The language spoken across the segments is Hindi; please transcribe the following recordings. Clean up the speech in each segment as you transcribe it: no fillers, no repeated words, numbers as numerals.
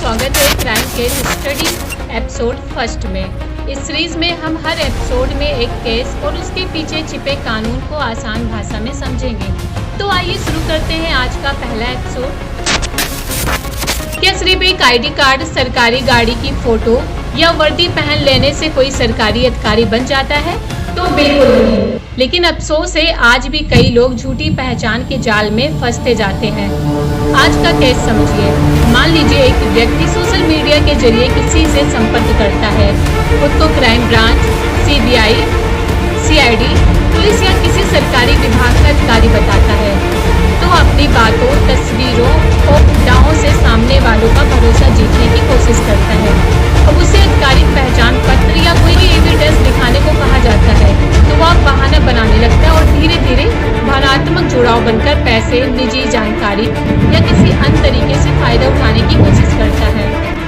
स्वागत है crime case study episode first में। इस सीरीज में हम हर एपिसोड में एक केस और उसके पीछे छिपे कानून को आसान भाषा में समझेंगे। तो आइए शुरू करते हैं आज का पहला एपिसोड। क्या सिर्फ एक आईडी कार्ड, सरकारी गाड़ी की फोटो या वर्दी पहन लेने से कोई सरकारी अधिकारी बन जाता है? तो बिल्कुल नहीं। लेकिन अफसोस है आज भी कई लोग झूठी पहचान के जाल में फंसते जाते हैं। आज का केस समझिए। मान लीजिए एक व्यक्ति सोशल मीडिया के जरिए किसी से संपर्क करता है, खुद को crime branch, CBI, CID, police या किसी सरकारी विभाग का अधिकारी बताता है, तो अपनी बातों, तस्वीरों और मुद्दाओं से सामने वालों का भरोसा जीतने की कोशिश करता है। अब उसे आधिकारिक पहचान पत्र या कोई एविडेंस दिखाने को कहा जाता है, तो वह बहाना बनाने लगता है और धीरे धीरे भावनात्मक जुड़ाव बनकर पैसे, निजी जानकारी या किसी अन्य तरीके से फायदा उठाने की कोशिश करता है।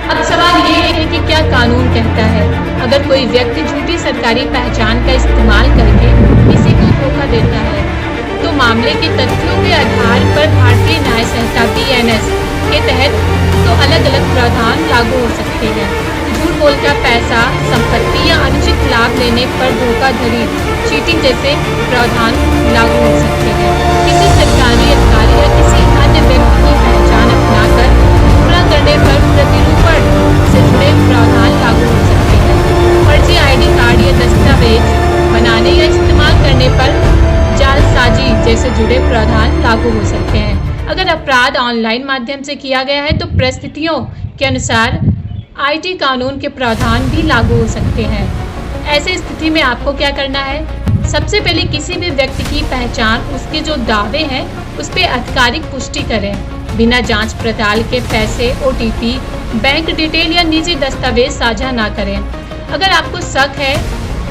अब सवाल ये है कि क्या कानून कहता है अगर कोई व्यक्ति झूठी सरकारी पहचान का इस्तेमाल करके किसी को धोखा देता है, तो मामले के तथ्यों के आधार पर भारतीय न्याय संहिता BNS के तहत तो अलग अलग प्रावधान लागू हो सकते हैं। झूठ बोलकर पैसा, संपत्ति या अनुचित लाभ लेने पर धोखाधड़ी, चीटिंग जैसे प्रावधान लागू हो सकते हैं। किसी सरकारी अधिकारी या किसी अन्य व्यक्ति की पहचान अपनाकर पूरा करने पर प्रतिरूपण से जुड़े प्रावधान लागू हो सकते हैं। फर्जी आईडी कार्ड या दस्तावेज बनाने या इस्तेमाल करने पर जालसाजी जैसे जुड़े प्रावधान लागू हो सकते हैं। अगर अपराध ऑनलाइन माध्यम से किया गया है तो परिस्थितियों के अनुसार आईटी कानून के प्रावधान भी लागू हो सकते हैं। ऐसे स्थिति में आपको क्या करना है? सबसे पहले किसी भी व्यक्ति की पहचान, उसके जो दावे हैं उस पर आधिकारिक पुष्टि करें। बिना जांच पड़ताल के पैसे, OTP, बैंक डिटेल या निजी दस्तावेज साझा ना करें। अगर आपको शक है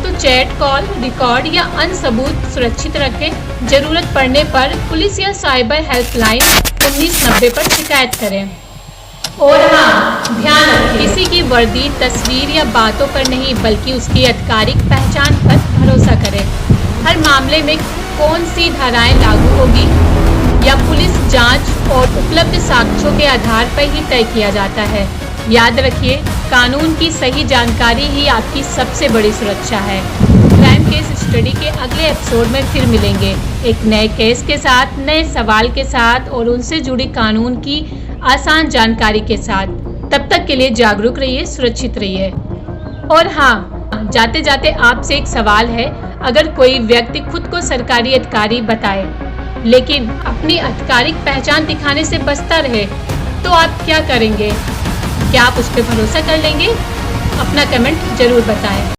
तो चैट, कॉल, रिकॉर्ड या अन्य सबूत सुरक्षित रखें। जरूरत पड़ने पर पुलिस या साइबर हेल्पलाइन 1990 पर शिकायत करें। और हाँ, ध्यान रखें, किसी की वर्दी, तस्वीर या बातों पर नहीं बल्कि उसकी आधिकारिक पहचान पर भरोसा करें। हर मामले में कौन सी धाराएं लागू होगी या पुलिस जांच और उपलब्ध साक्ष्यों के आधार पर ही तय किया जाता है। याद रखिए, कानून की सही जानकारी ही आपकी सबसे बड़ी सुरक्षा है। क्राइम केस स्टडी के अगले एपिसोड में फिर मिलेंगे एक नए केस के साथ, नए सवाल के साथ और उनसे जुड़ी कानून की आसान जानकारी के साथ। तब तक के लिए जागरूक रहिए, सुरक्षित रहिए। और हाँ, जाते जाते आपसे एक सवाल है, अगर कोई व्यक्ति खुद को सरकारी अधिकारी बताए लेकिन अपनी आधिकारिक पहचान दिखाने से बचता रहे, तो आप क्या करेंगे? क्या आप उस पर भरोसा कर लेंगे? अपना कमेंट जरूर बताएं।